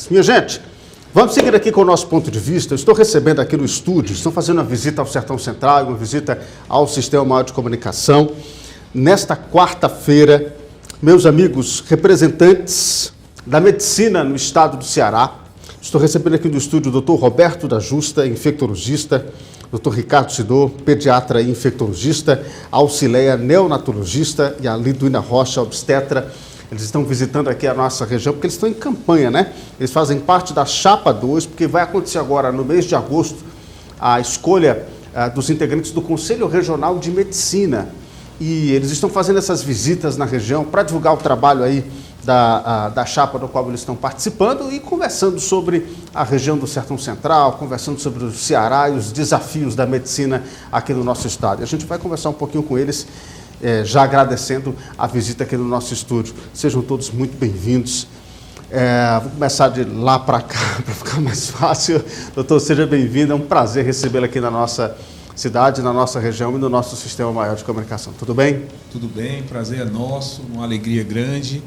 clínicas. Minha gente, vamos seguir aqui com o nosso ponto de vista. Eu estou recebendo aqui no estúdio, estou fazendo uma visita ao Sertão Central, uma visita ao Sistema Maior de Comunicação. Nesta quarta-feira, meus amigos representantes da medicina no estado do Ceará, estou recebendo aqui no estúdio o Dr. Roberto da Justa, infectologista, Dr. Ricardo Sidor, pediatra e infectologista, Auxileia, neonatologista, e a Liduína Rocha, obstetra. Eles estão visitando aqui a nossa região porque eles estão em campanha, né? Eles fazem parte da Chapa 2, porque vai acontecer agora, no mês de agosto, a escolha dos integrantes do Conselho Regional de Medicina. E eles estão fazendo essas visitas na região para divulgar o trabalho aí da chapa do qual eles estão participando e conversando sobre a região do Sertão Central, conversando sobre o Ceará e os desafios da medicina aqui no nosso estado. E a gente vai conversar um pouquinho com eles, já agradecendo a visita aqui no nosso estúdio. Sejam todos muito bem-vindos. Vou começar de lá para cá, para ficar mais fácil. Doutor, seja bem-vindo, é um prazer recebê-lo aqui na nossa cidade, na nossa região e no nosso Sistema Maior de Comunicação. Tudo bem? Tudo bem, prazer é nosso, uma alegria grande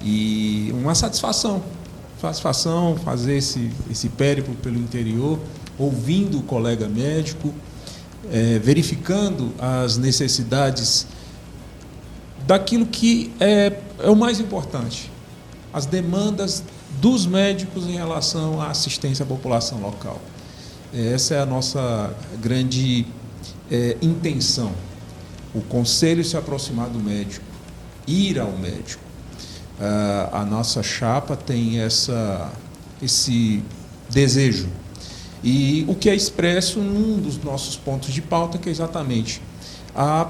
e uma satisfação fazer esse périplo pelo interior, ouvindo o colega médico, verificando as necessidades daquilo que é o mais importante, as demandas dos médicos em relação à assistência à população local. Essa é a nossa grande intenção, o conselho se aproximar do médico, ir ao médico. A nossa chapa tem esse desejo. E o que é expresso num dos nossos pontos de pauta, que é exatamente a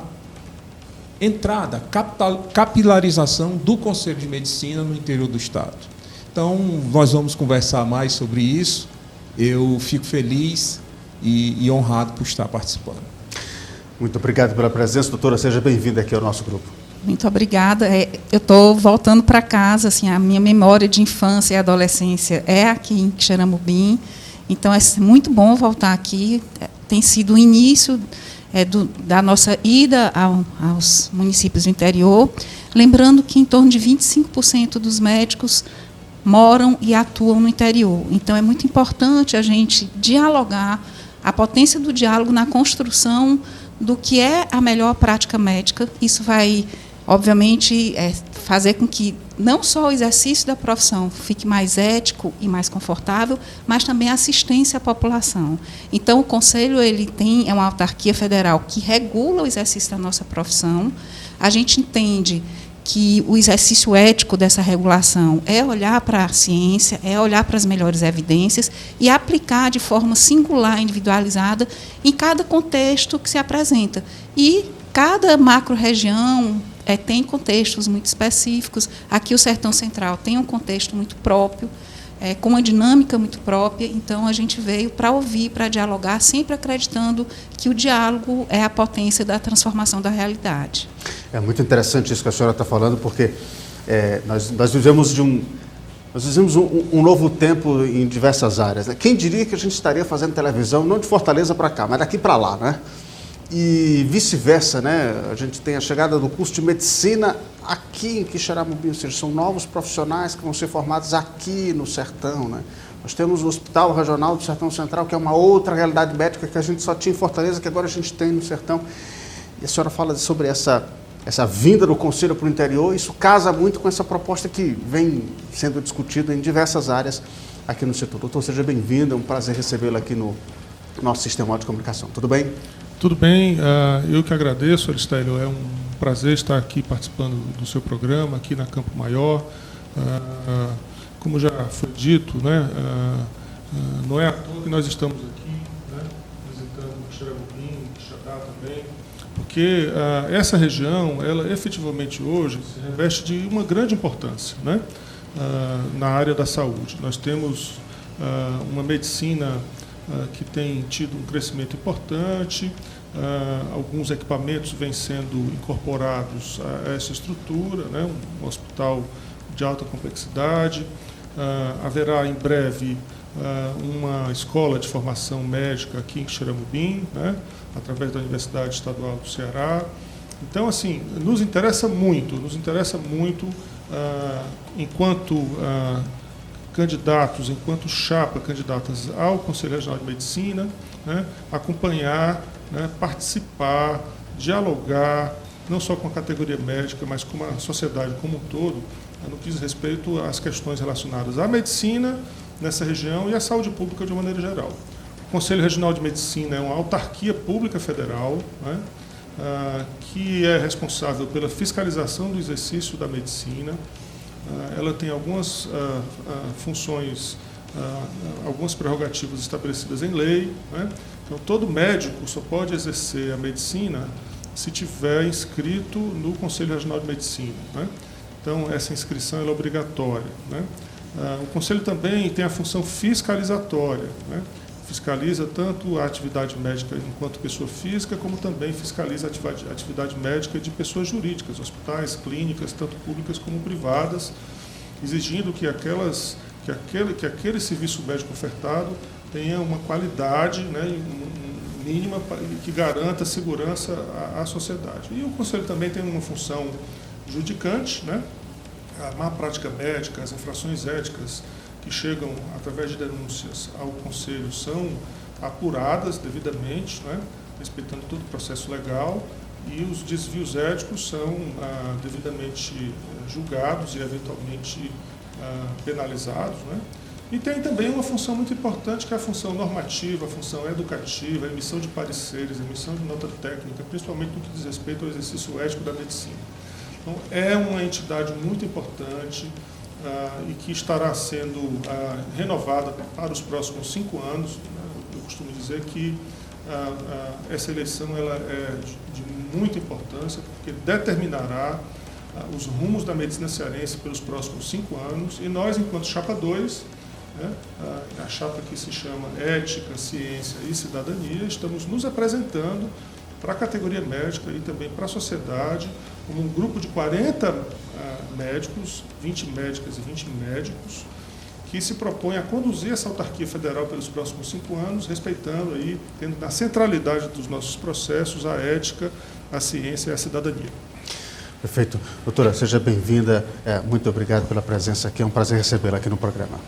entrada, capilarização do Conselho de Medicina no interior do Estado. Então, nós vamos conversar mais sobre isso. Eu fico feliz e honrado por estar participando. Muito obrigado pela presença, doutora. Seja bem-vinda aqui ao nosso grupo. Muito obrigada. Eu estou voltando para casa, assim, a minha memória de infância e adolescência é aqui em Xeramubim, então é muito bom voltar aqui. Tem sido o início da nossa ida aos municípios do interior, lembrando que em torno de 25% dos médicos moram e atuam no interior. Então, é muito importante a gente dialogar, a potência do diálogo na construção do que é a melhor prática médica. Isso vai, obviamente, fazer com que não só o exercício da profissão fique mais ético e mais confortável, mas também a assistência à população. Então, o Conselho é uma autarquia federal que regula o exercício da nossa profissão. A gente entende que o exercício ético dessa regulação é olhar para a ciência, é olhar para as melhores evidências e aplicar de forma singular, individualizada, em cada contexto que se apresenta. E cada macro-região tem contextos muito específicos. Aqui o Sertão Central tem um contexto muito próprio, com uma dinâmica muito própria. Então, a gente veio para ouvir, para dialogar, sempre acreditando que o diálogo é a potência da transformação da realidade. É muito interessante isso que a senhora está falando, porque nós vivemos um novo tempo em diversas áreas, né? Quem diria que a gente estaria fazendo televisão, não de Fortaleza para cá, mas daqui para lá, né? E vice-versa, né? A gente tem a chegada do curso de medicina aqui em Quixeramobim, ou seja, são novos profissionais que vão ser formados aqui no Sertão, né? Nós temos o Hospital Regional do Sertão Central, que é uma outra realidade médica que a gente só tinha em Fortaleza, que agora a gente tem no Sertão. E a senhora fala sobre essa vinda do Conselho para o interior. Isso casa muito com essa proposta que vem sendo discutida em diversas áreas aqui no setor. Doutor, seja bem-vindo, é um prazer recebê-lo aqui no nosso Sistema de Comunicação. Tudo bem? Tudo bem, eu que agradeço, Aristélio, é um prazer estar aqui participando do seu programa, aqui na Campo Maior. Como já foi dito, né, não é à toa que nós estamos aqui, né, visitando Xeramubim, Quixadá também, porque essa região, ela efetivamente hoje se reveste de uma grande importância, né, na área da saúde. Nós temos uma medicina que tem tido um crescimento importante, alguns equipamentos vêm sendo incorporados a essa estrutura, né, um hospital de alta complexidade, haverá em breve uma escola de formação médica aqui em Xeramubim, né, através da Universidade Estadual do Ceará. Então, assim, nos interessa muito, enquanto candidatos, enquanto chapa, candidatas ao Conselho Regional de Medicina, né, acompanhar, né, participar, dialogar, não só com a categoria médica, mas com a sociedade como um todo, no que diz respeito às questões relacionadas à medicina nessa região e à saúde pública de uma maneira geral. O Conselho Regional de Medicina é uma autarquia pública federal, né, que é responsável pela fiscalização do exercício da medicina. Ela tem algumas funções, algumas prerrogativas estabelecidas em lei, né? Então, todo médico só pode exercer a medicina se tiver inscrito no Conselho Regional de Medicina, né? Então, essa inscrição é obrigatória, né? O Conselho também tem a função fiscalizatória, né? Fiscaliza tanto a atividade médica enquanto pessoa física, como também fiscaliza a atividade médica de pessoas jurídicas, hospitais, clínicas, tanto públicas como privadas, exigindo que aquele serviço médico ofertado tenha uma qualidade, né, mínima que garanta segurança à sociedade. E o Conselho também tem uma função judicante, né? A má prática médica, as infrações éticas que chegam através de denúncias ao Conselho são apuradas devidamente, né, respeitando todo o processo legal, e os desvios éticos são devidamente julgados e eventualmente penalizados, né. E tem também uma função muito importante, que é a função normativa, a função educativa, a emissão de pareceres, a emissão de nota técnica, principalmente no que diz respeito ao exercício ético da medicina. Então, é uma entidade muito importante, e que estará sendo renovada para os próximos 5 anos. Eu costumo dizer que essa eleição ela é de muita importância, porque determinará os rumos da medicina cearense pelos próximos 5 anos, e nós, enquanto chapa 2, né, a chapa que se chama Ética, Ciência e Cidadania, estamos nos apresentando para a categoria médica e também para a sociedade, como um grupo de 40 médicos, 20 médicas e 20 médicos, que se propõe a conduzir essa autarquia federal pelos próximos 5 anos, respeitando aí, tendo na centralidade dos nossos processos a ética, a ciência e a cidadania. Perfeito. Doutora, seja bem-vinda. Muito obrigado pela presença aqui. É um prazer recebê-la aqui no programa.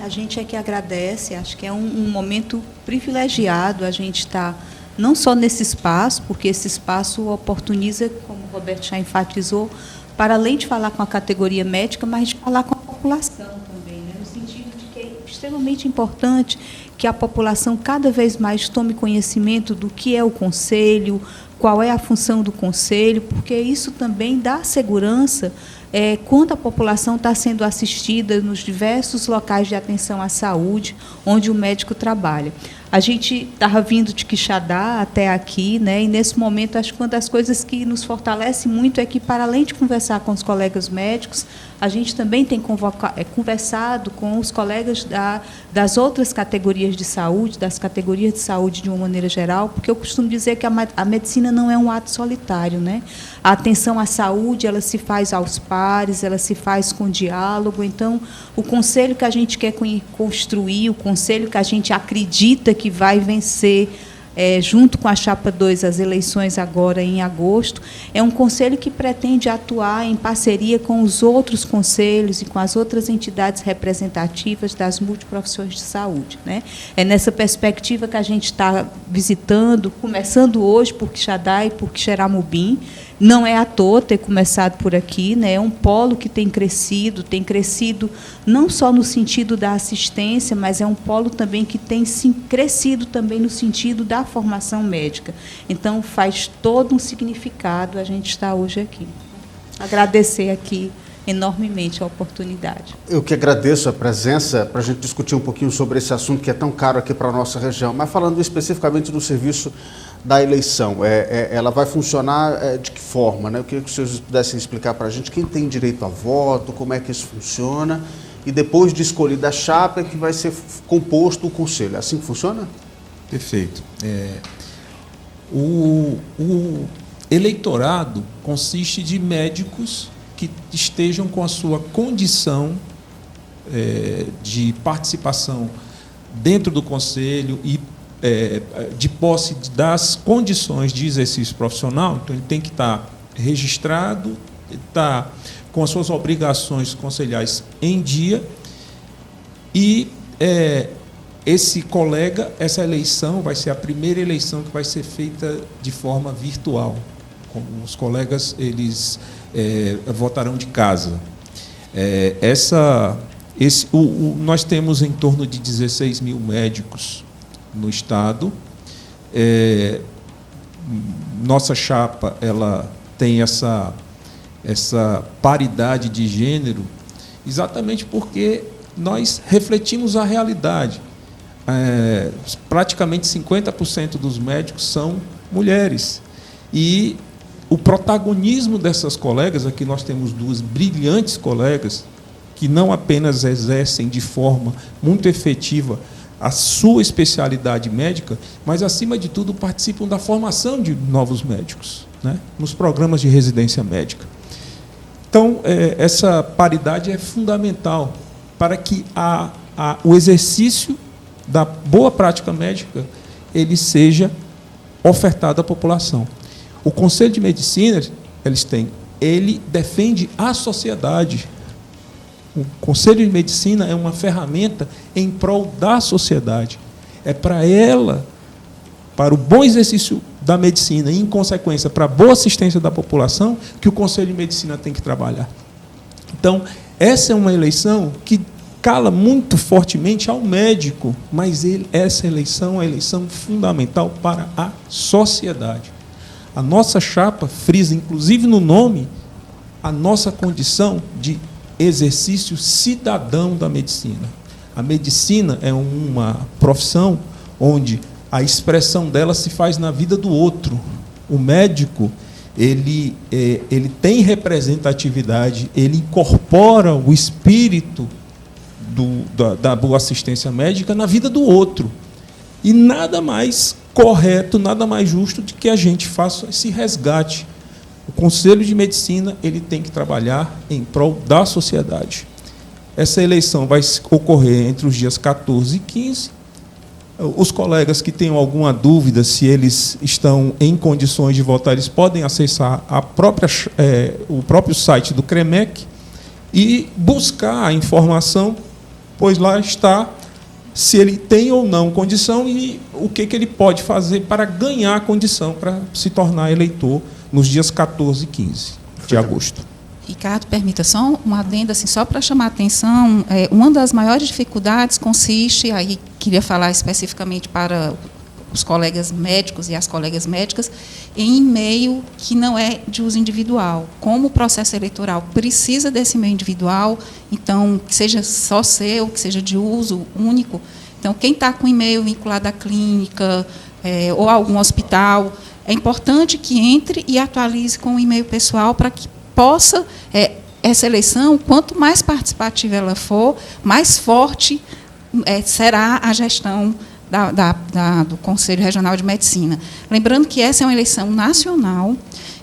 A gente é que agradece. Acho que é um momento privilegiado a gente estar não só nesse espaço, porque esse espaço oportuniza, como o Roberto já enfatizou, para além de falar com a categoria médica, mas de falar com a população também, né? No sentido de que é extremamente importante que a população cada vez mais tome conhecimento do que é o Conselho, qual é a função do Conselho, porque isso também dá segurança quando a população está sendo assistida nos diversos locais de atenção à saúde, onde o médico trabalha. A gente estava vindo de Quixadá até aqui, né? E nesse momento acho que uma das coisas que nos fortalece muito é que, para além de conversar com os colegas médicos, a gente também tem conversado com os colegas das outras categorias de saúde, das categorias de saúde de uma maneira geral, porque eu costumo dizer que a medicina não é um ato solitário, né? A atenção à saúde, ela se faz aos pares, ela se faz com diálogo. Então, o conselho que a gente quer construir, o conselho que a gente acredita que vai vencer, junto com a Chapa 2, as eleições agora em agosto, é um conselho que pretende atuar em parceria com os outros conselhos e com as outras entidades representativas das multiprofissões de saúde, né? É nessa perspectiva que a gente está visitando, começando hoje por Quixadá e por Quixeramobim. Não é à toa ter começado por aqui, né? É um polo que tem crescido não só no sentido da assistência, mas é um polo também que tem crescido também no sentido da formação médica. Então, faz todo um significado a gente estar hoje aqui. Agradecer aqui enormemente a oportunidade. Eu que agradeço a presença para a gente discutir um pouquinho sobre esse assunto que é tão caro aqui para a nossa região, mas falando especificamente do serviço da eleição, ela vai funcionar de que forma, né? Eu queria que os senhores pudessem explicar para a gente quem tem direito a voto, como é que isso funciona, e depois de escolhida a chapa é que vai ser composto o conselho. É assim que funciona? Perfeito. O eleitorado consiste de médicos que estejam com a sua condição de participação dentro do conselho e de posse das condições de exercício profissional. Então, ele tem que estar registrado, estar com as suas obrigações conselhais em dia E esse colega, essa eleição vai ser a primeira eleição que vai ser feita de forma virtual. Os colegas eles votarão de casa. Nós temos em torno de 16 mil médicos no estado. Nossa chapa ela tem essa paridade de gênero exatamente porque nós refletimos a realidade. Praticamente 50% dos médicos são mulheres. E o protagonismo dessas colegas, aqui nós temos duas brilhantes colegas, que não apenas exercem de forma muito efetiva a sua especialidade médica, mas, acima de tudo, participam da formação de novos médicos, né, nos programas de residência médica. Então, essa paridade é fundamental para que o exercício da boa prática médica ele seja ofertado à população. O Conselho de Medicina, ele defende a sociedade. O Conselho de Medicina é uma ferramenta em prol da sociedade. É para ela, para o bom exercício da medicina e, em consequência, para a boa assistência da população, que o Conselho de Medicina tem que trabalhar. Então, essa é uma eleição que cala muito fortemente ao médico, mas essa eleição é uma eleição fundamental para a sociedade. A nossa chapa frisa, inclusive no nome, a nossa condição de exercício cidadão da medicina. A medicina é uma profissão onde a expressão dela se faz na vida do outro. O médico, ele tem representatividade, ele incorpora o espírito da boa assistência médica na vida do outro. E nada mais correto, nada mais justo de que a gente faça esse resgate. O Conselho de Medicina ele tem que trabalhar em prol da sociedade. Essa eleição vai ocorrer entre os dias 14 e 15. Os colegas que tenham alguma dúvida se eles estão em condições de votar, eles podem acessar o próprio site do CREMEC e buscar a informação, pois lá está se ele tem ou não condição e o que ele pode fazer para ganhar a condição para se tornar eleitor nos dias 14 e 15 de agosto. Ricardo, permita só um adendo, assim, só para chamar a atenção, uma das maiores dificuldades consiste, aí queria falar especificamente para os colegas médicos e as colegas médicas, em e-mail que não é de uso individual. Como o processo eleitoral precisa desse e-mail individual, então, que seja só seu, que seja de uso único, então, quem está com e-mail vinculado à clínica ou a algum hospital, é importante que entre e atualize com o e-mail pessoal para que possa, essa eleição, quanto mais participativa ela for, mais forte será a gestão do Conselho Regional de Medicina. Lembrando que essa é uma eleição nacional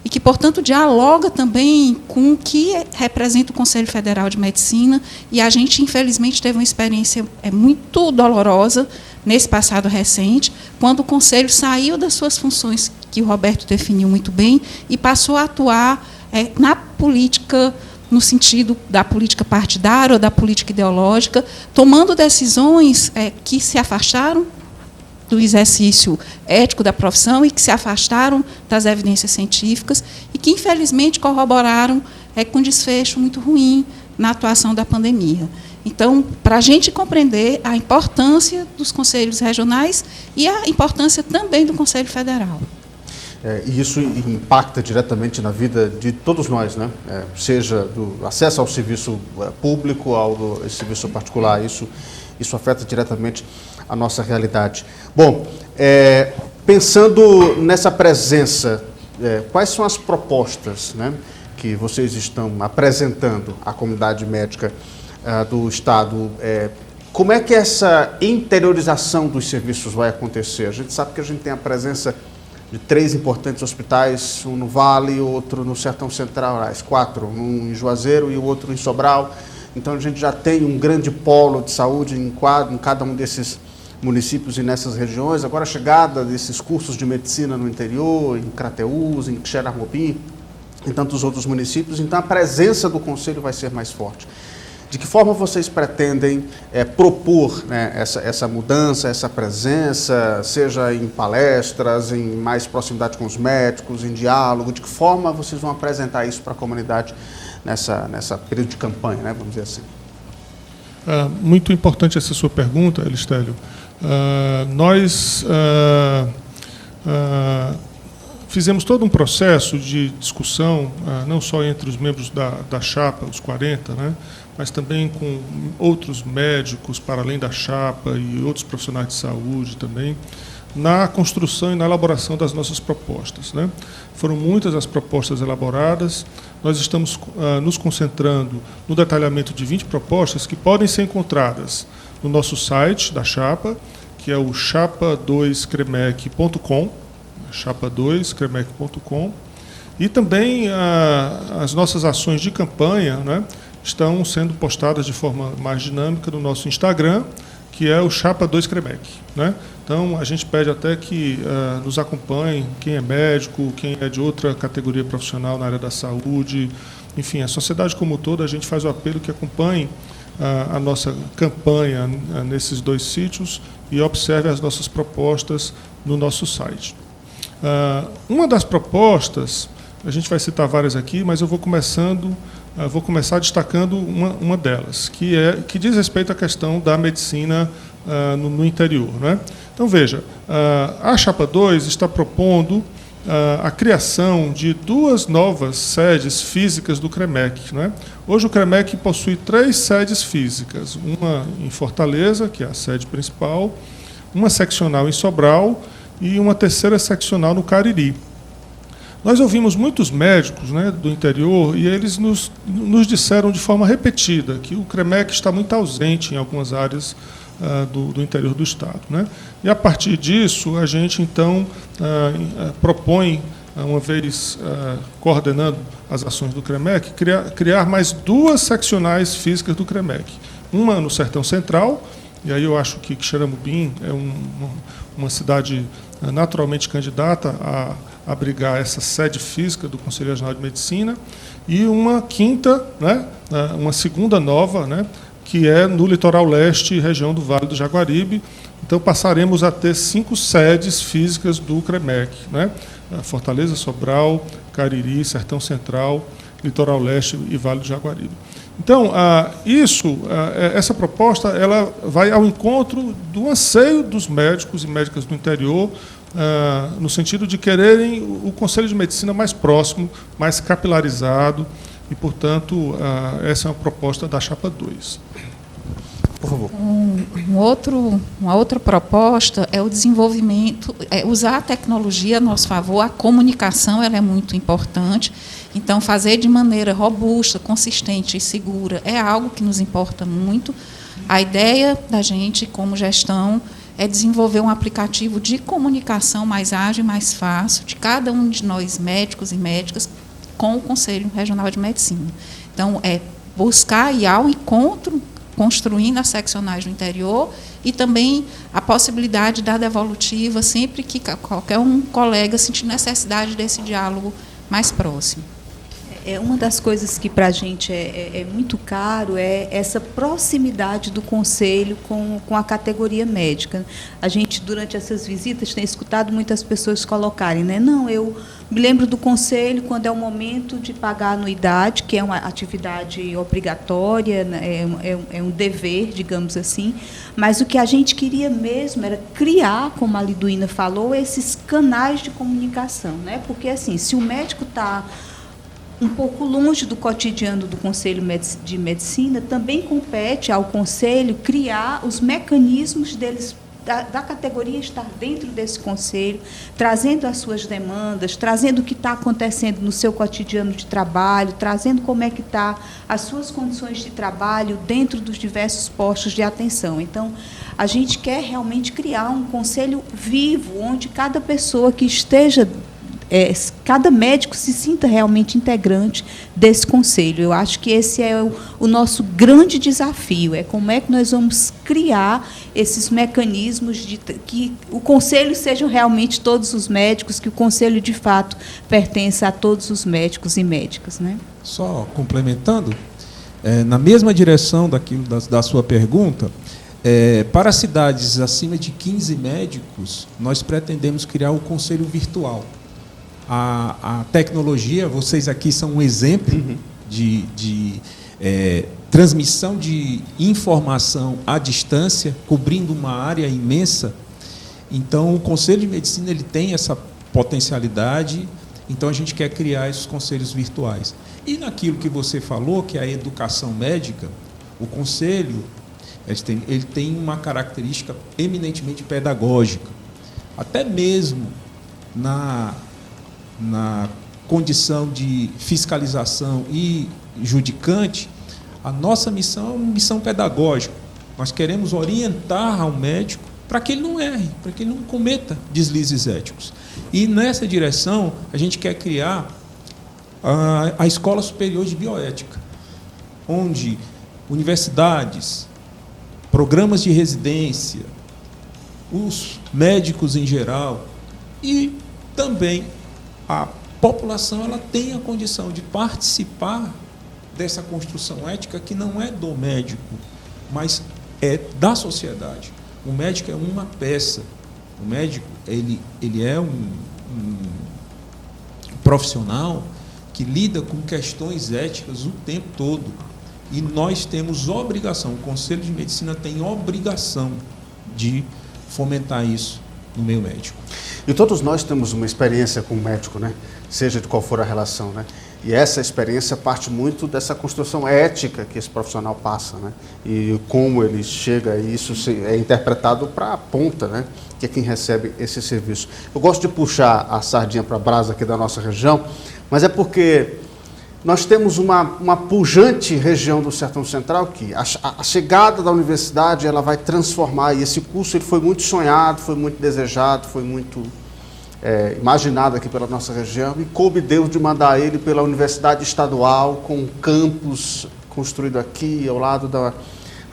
e que, portanto, dialoga também com o que representa o Conselho Federal de Medicina, e a gente, infelizmente, teve uma experiência muito dolorosa nesse passado recente, quando o Conselho saiu das suas funções, que o Roberto definiu muito bem, e passou a atuar na política, no sentido da política partidária ou da política ideológica, tomando decisões que se afastaram do exercício ético da profissão e que se afastaram das evidências científicas e que, infelizmente, corroboraram com desfecho muito ruim na atuação da pandemia. Então, para a gente compreender a importância dos conselhos regionais e a importância também do Conselho Federal. E isso impacta diretamente na vida de todos nós, né? Seja do acesso ao serviço público, ao serviço particular, isso afeta diretamente a nossa realidade. Bom, pensando nessa presença, quais são as propostas, né, que vocês estão apresentando à comunidade médica do Estado? Como é que essa interiorização dos serviços vai acontecer? A gente sabe que a gente tem a presença de 3 importantes hospitais, um no Vale, outro no Sertão Central, 4, um em Juazeiro e o outro em Sobral. Então, a gente já tem um grande polo de saúde em cada um desses municípios e nessas regiões. Agora, a chegada desses cursos de medicina no interior, em Crateús, em Xeramobim, em tantos outros municípios. Então, a presença do Conselho vai ser mais forte. De que forma vocês pretendem propor, né, essa mudança, essa presença, seja em palestras, em mais proximidade com os médicos, em diálogo? De que forma vocês vão apresentar isso para a comunidade nessa período de campanha, né, vamos dizer assim? Muito importante essa sua pergunta, Elistélio. Nós fizemos todo um processo de discussão, não só entre os membros da chapa, os 40, né, mas também com outros médicos, para além da chapa, e outros profissionais de saúde também, na construção e na elaboração das nossas propostas, né. Foram muitas as propostas elaboradas. Nós estamos nos concentrando no detalhamento de 20 propostas que podem ser encontradas no nosso site da chapa, que é o chapa2cremec.com, chapa2cremec.com, e também as nossas ações de campanha, né, estão sendo postadas de forma mais dinâmica no nosso Instagram, que é o Chapa2Cremec, né? Então, a gente pede até que nos acompanhem, quem é médico, quem é de outra categoria profissional na área da saúde, enfim, a sociedade como um todo, a gente faz o apelo que acompanhem a nossa campanha nesses 2 sítios e observe as nossas propostas no nosso site. Uma das propostas, a gente vai citar várias aqui, mas eu vou começar destacando uma delas, que diz respeito à questão da medicina no interior, né? Então, veja, a Chapa 2 está propondo a criação de 2 novas sedes físicas do CREMEC, né? Hoje o CREMEC possui 3 sedes físicas, uma em Fortaleza, que é a sede principal, uma seccional em Sobral e uma terceira seccional no Cariri. Nós ouvimos muitos médicos, né, do interior, e eles nos disseram de forma repetida que o CREMEC está muito ausente em algumas áreas do interior do Estado, né? E, a partir disso, a gente, então, propõe, uma vez coordenando as ações do CREMEC, criar mais 2 seccionais físicas do CREMEC. Uma no Sertão Central, e aí eu acho que Xeramubim é uma cidade naturalmente candidata a abrigar essa sede física do Conselho Regional de Medicina, e uma quinta, né, uma segunda nova, né, que é no litoral leste, região do Vale do Jaguaribe. Então, passaremos a ter 5 sedes físicas do CREMEC, né? Fortaleza, Sobral, Cariri, Sertão Central, litoral leste e Vale do Jaguaribe. Então, essa proposta ela vai ao encontro do anseio dos médicos e médicas do interior, no sentido de quererem o Conselho de Medicina mais próximo, mais capilarizado, e, portanto, essa é uma proposta da Chapa 2. Por favor. Uma outra proposta é o desenvolvimento, usar a tecnologia a nosso favor. A comunicação ela é muito importante. Então, fazer de maneira robusta, consistente e segura é algo que nos importa muito. A ideia da gente, como gestão, é desenvolver um aplicativo de comunicação mais ágil e mais fácil de cada um de nós, médicos e médicas, com o Conselho Regional de Medicina. Então, é buscar ir ao encontro, construindo as seccionais do interior, e também a possibilidade da devolutiva, sempre que qualquer um colega sentir necessidade desse diálogo mais próximo. Uma das coisas que para a gente é muito caro é essa proximidade do Conselho com a categoria médica. A gente, durante essas visitas, tem escutado muitas pessoas colocarem, né? Não, eu me lembro do Conselho quando é o momento de pagar a anuidade, que é uma atividade obrigatória, é um dever, digamos assim, mas o que a gente queria mesmo era criar, como a Liduína falou, esses canais de comunicação, né? Porque, assim, se o médico está um pouco longe do cotidiano do Conselho de Medicina, também compete ao Conselho criar os mecanismos deles, da categoria estar dentro desse Conselho, trazendo as suas demandas, trazendo o que está acontecendo no seu cotidiano de trabalho, trazendo como é que está as suas condições de trabalho dentro dos diversos postos de atenção. Então, a gente quer realmente criar um Conselho vivo, onde cada pessoa que esteja cada médico se sinta realmente integrante desse Conselho. Eu acho que esse é o nosso grande desafio, é como é que nós vamos criar esses mecanismos de que o Conselho sejam realmente todos os médicos, que o Conselho, de fato, pertença a todos os médicos e médicas, né? Só complementando, na mesma direção daquilo da sua pergunta, para cidades acima de 15 médicos, nós pretendemos criar o conselho virtual. A tecnologia, vocês aqui são um exemplo de transmissão de informação à distância, cobrindo uma área imensa. Então, o Conselho de Medicina ele tem essa potencialidade, então a gente quer criar esses conselhos virtuais. E naquilo que você falou, que é a educação médica, o conselho ele tem uma característica eminentemente pedagógica. Até mesmo na condição de fiscalização e judicante, a nossa missão é uma missão pedagógica. Nós queremos orientar ao médico para que ele não erre, para que ele não cometa deslizes éticos. E nessa direção, a gente quer criar a Escola Superior de Bioética, onde universidades, programas de residência, os médicos em geral e também a população ela tem a condição de participar dessa construção ética que não é do médico, mas é da sociedade. O médico é uma peça. O médico ele é um profissional que lida com questões éticas o tempo todo. E nós temos obrigação, o Conselho de Medicina tem obrigação de fomentar isso no meio médico. E todos nós temos uma experiência com o médico, né? Seja de qual for a relação, né? E essa experiência parte muito dessa construção ética que esse profissional passa, né? E como ele chega, e isso é interpretado para a ponta, né? Que é quem recebe esse serviço. Eu gosto de puxar a sardinha para a brasa aqui da nossa região, mas é porque nós temos uma pujante região do Sertão Central que a chegada da universidade ela vai transformar, e esse curso ele foi muito sonhado, foi muito desejado, foi muito imaginado aqui pela nossa região, e coube Deus de mandar ele pela Universidade Estadual, com um campus construído aqui, ao lado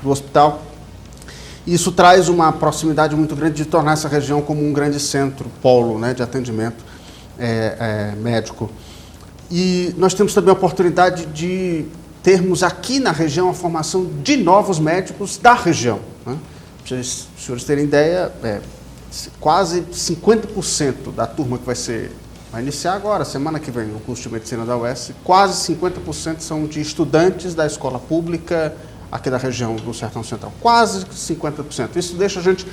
do hospital. Isso traz uma proximidade muito grande de tornar essa região como um grande centro, polo, né, de atendimento médico. E nós temos também a oportunidade de termos aqui na região a formação de novos médicos da região, né? Para os senhores terem ideia, quase 50% da turma que vai iniciar agora, semana que vem, o curso de medicina da UES, quase 50% são de estudantes da escola pública aqui da região do Sertão Central. Quase 50%. Isso deixa a gente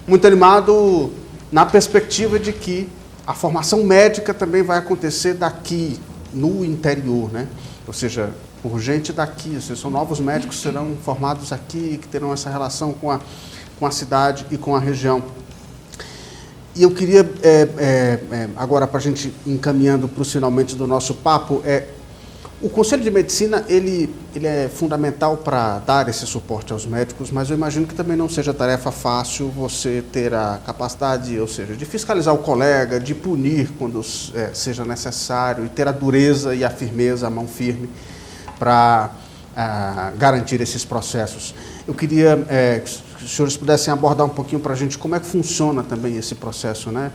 muito animado na perspectiva de que a formação médica também vai acontecer daqui, no interior, né? Ou seja, por gente daqui, ou seja, são novos médicos que serão formados aqui, que terão essa relação com a cidade e com a região. E eu queria, agora, para a gente ir encaminhando para o finalmente do nosso papo, o Conselho de Medicina ele é fundamental para dar esse suporte aos médicos, mas eu imagino que também não seja tarefa fácil você ter a capacidade, ou seja, de fiscalizar o colega, de punir quando seja necessário, e ter a dureza e a firmeza, a mão firme, para garantir esses processos. Eu queria que os senhores pudessem abordar um pouquinho para a gente como é que funciona também esse processo, né?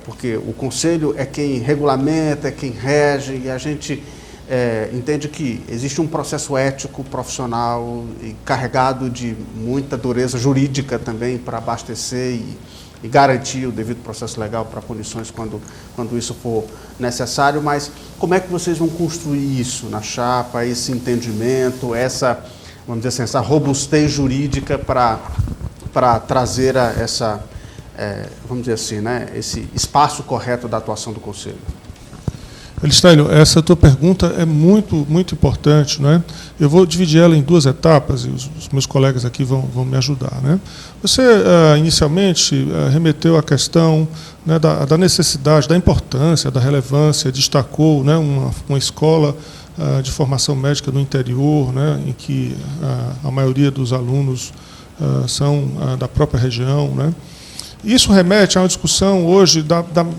Porque o Conselho é quem regulamenta, é quem rege, e a gente entende que existe um processo ético, profissional e carregado de muita dureza jurídica também para abastecer e garantir o devido processo legal para punições quando isso for necessário. Mas como é que vocês vão construir isso na chapa, esse entendimento, vamos dizer assim, essa robustez jurídica para trazer vamos dizer assim, né, esse espaço correto da atuação do Conselho? Elistélio, essa tua pergunta é muito, muito importante, não é? Eu vou dividir ela em duas etapas e os meus colegas aqui vão me ajudar, né? Você, inicialmente, remeteu à questão, né, da necessidade, da importância, da relevância, destacou, né, uma escola de formação médica no interior, né, em que a maioria dos alunos são da própria região, né? Isso remete a uma discussão hoje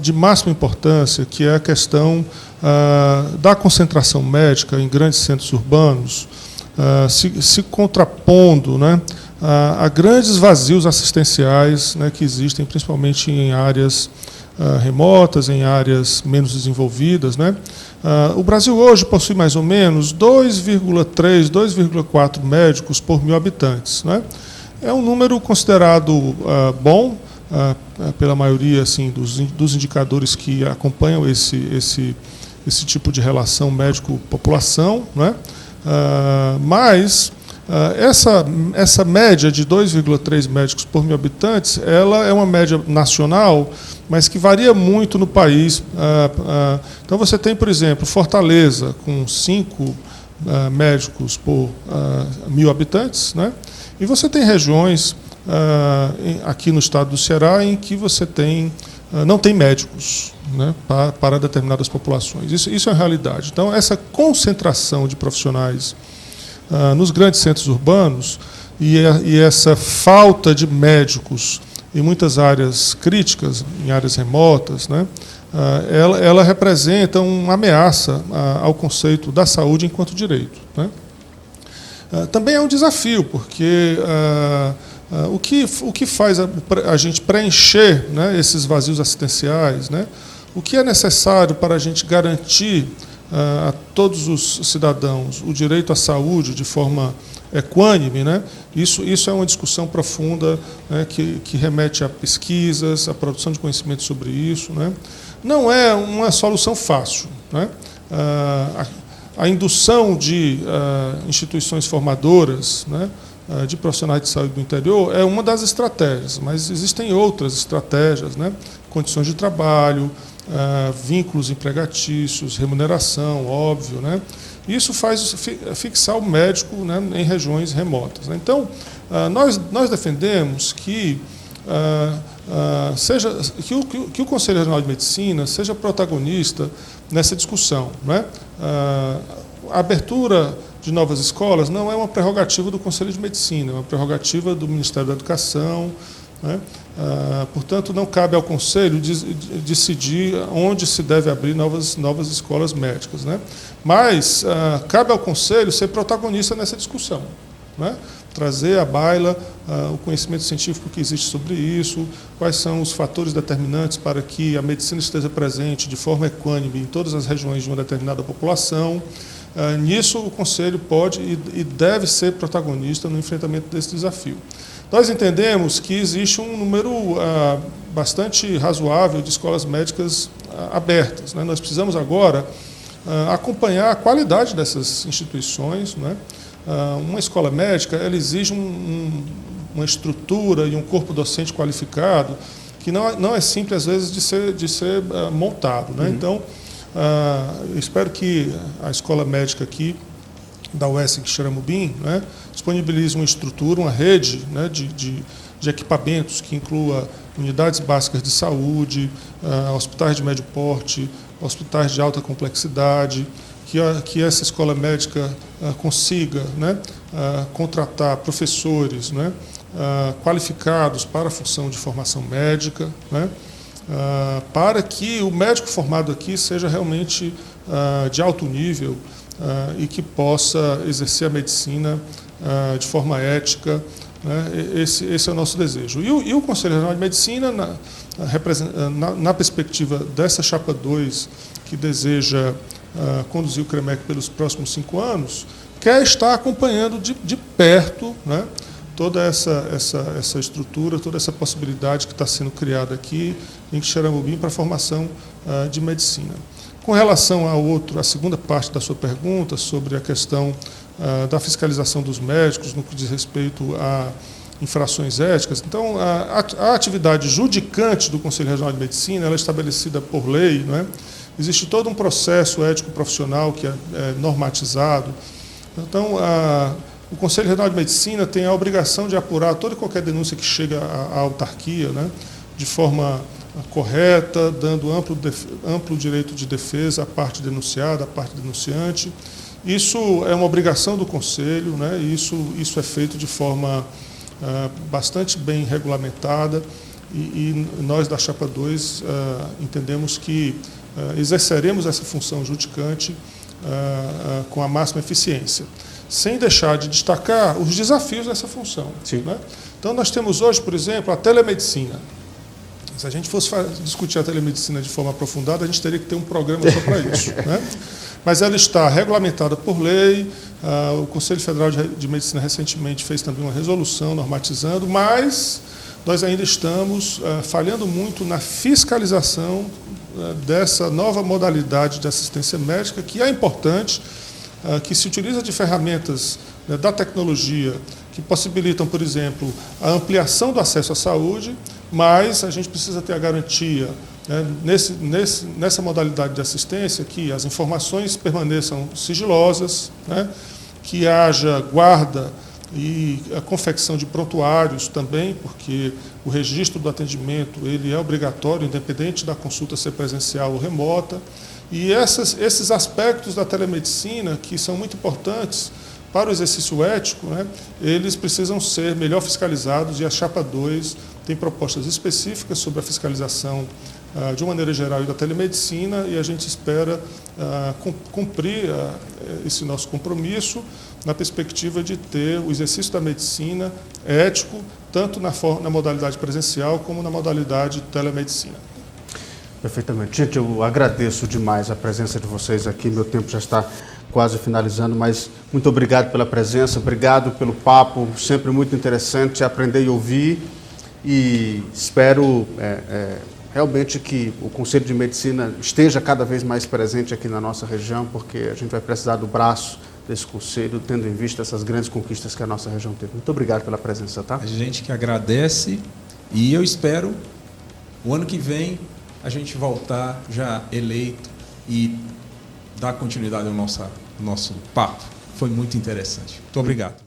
de máxima importância, que é a questão da concentração médica em grandes centros urbanos, se contrapondo, né, a grandes vazios assistenciais, né, que existem principalmente em áreas remotas, em áreas menos desenvolvidas, né? O Brasil hoje possui mais ou menos 2,3, 2,4 médicos por 1.000 habitantes, né? É um número considerado bom pela maioria assim, dos indicadores que acompanham esse tipo de relação médico-população, né? Mas essa média de 2,3 médicos por 1.000 habitantes, ela é uma média nacional, mas que varia muito no país. Então você tem, por exemplo, Fortaleza, com 5 médicos por 1.000 habitantes, né? E você tem regiões aqui no estado do Ceará em que você não tem médicos, né, para determinadas populações. Isso é a realidade. Então, essa concentração de profissionais nos grandes centros urbanos e essa falta de médicos em muitas áreas críticas, em áreas remotas, né, ela representa uma ameaça ao conceito da saúde enquanto direito, né. Também é um desafio, porque o que faz a gente preencher, né, esses vazios assistenciais, né, o que é necessário para a gente garantir a todos os cidadãos o direito à saúde de forma equânime, né, isso é uma discussão profunda, né, que remete a pesquisas, a produção de conhecimento sobre isso, né. Não é uma solução fácil, né. A indução de instituições formadoras, né, de profissionais de saúde do interior é uma das estratégias, mas existem outras estratégias, né, condições de trabalho, vínculos empregatícios, remuneração, óbvio, né. Isso faz fixar o médico, né, em regiões remotas, né. Então, nós defendemos que que o Conselho Regional de Medicina seja protagonista nessa discussão, né? A abertura de novas escolas não é uma prerrogativa do Conselho de Medicina, é uma prerrogativa do Ministério da Educação, né? Portanto, não cabe ao Conselho decidir onde se deve abrir novas escolas médicas, né? Mas cabe ao Conselho ser protagonista nessa discussão, né? Trazer à baila o conhecimento científico que existe sobre isso, quais são os fatores determinantes para que a medicina esteja presente de forma equânime em todas as regiões de uma determinada população. Nisso, o Conselho pode e deve ser protagonista no enfrentamento desse desafio. Nós entendemos que existe um número bastante razoável de escolas médicas abertas, né? Nós precisamos agora acompanhar a qualidade dessas instituições, né? Uma escola médica, ela exige uma estrutura e um corpo docente qualificado que não é simples, às vezes, de ser montado, né? Então, eu espero que a escola médica aqui, da UES Quixeramobim, né, disponibilize uma estrutura, uma rede, né, de equipamentos que inclua unidades básicas de saúde, hospitais de médio porte, hospitais de alta complexidade, que essa escola médica consiga, né, contratar professores, né, qualificados para a função de formação médica, né, para que o médico formado aqui seja realmente de alto nível e que possa exercer a medicina de forma ética, né. Esse é o nosso desejo. E o Conselho Regional de Medicina, na perspectiva dessa chapa 2, que deseja conduzir o CREMEC pelos próximos 5 anos, quer estar acompanhando de perto, né, toda essa estrutura, toda essa possibilidade que está sendo criada aqui em Quixeramobim para a formação de medicina. Com relação à segunda parte da sua pergunta, sobre a questão da fiscalização dos médicos no que diz respeito a infrações éticas, então a atividade judicante do Conselho Regional de Medicina ela é estabelecida por lei, né? Existe todo um processo ético-profissional que é normatizado. Então, o Conselho Regional de Medicina tem a obrigação de apurar toda e qualquer denúncia que chega à autarquia, né, de forma correta, dando amplo direito de defesa à parte denunciada, à parte denunciante. Isso é uma obrigação do Conselho, né, e isso é feito de forma bastante bem regulamentada e nós da Chapa 2 entendemos que exerceremos essa função judicante com a máxima eficiência, sem deixar de destacar os desafios dessa função, né? Então, nós temos hoje, por exemplo, a telemedicina. Se a gente fosse discutir a telemedicina de forma aprofundada, a gente teria que ter um programa só para isso, né? Mas ela está regulamentada por lei, o Conselho Federal de Medicina recentemente fez também uma resolução normatizando, mas nós ainda estamos falhando muito na fiscalização dessa nova modalidade de assistência médica, que é importante, que se utiliza de ferramentas, né, da tecnologia, que possibilitam, por exemplo, a ampliação do acesso à saúde, mas a gente precisa ter a garantia, né, nessa modalidade de assistência, que as informações permaneçam sigilosas, né, que haja guarda e a confecção de prontuários também, porque o registro do atendimento ele é obrigatório, independente da consulta ser presencial ou remota. E esses aspectos da telemedicina, que são muito importantes para o exercício ético, né, eles precisam ser melhor fiscalizados, e a Chapa 2 tem propostas específicas sobre a fiscalização de uma maneira geral e da telemedicina, e a gente espera cumprir esse nosso compromisso na perspectiva de ter o exercício da medicina ético, tanto na modalidade presencial como na modalidade telemedicina. Perfeitamente. Gente, eu agradeço demais a presença de vocês aqui, meu tempo já está quase finalizando, mas muito obrigado pela presença, obrigado pelo papo, sempre muito interessante aprender e ouvir, e espero realmente que o Conselho de Medicina esteja cada vez mais presente aqui na nossa região, porque a gente vai precisar do braço desse Conselho, tendo em vista essas grandes conquistas que a nossa região teve. Muito obrigado pela presença, tá? A gente que agradece, e eu espero, o ano que vem, a gente voltar já eleito e dar continuidade ao nosso papo. Foi muito interessante. Muito obrigado.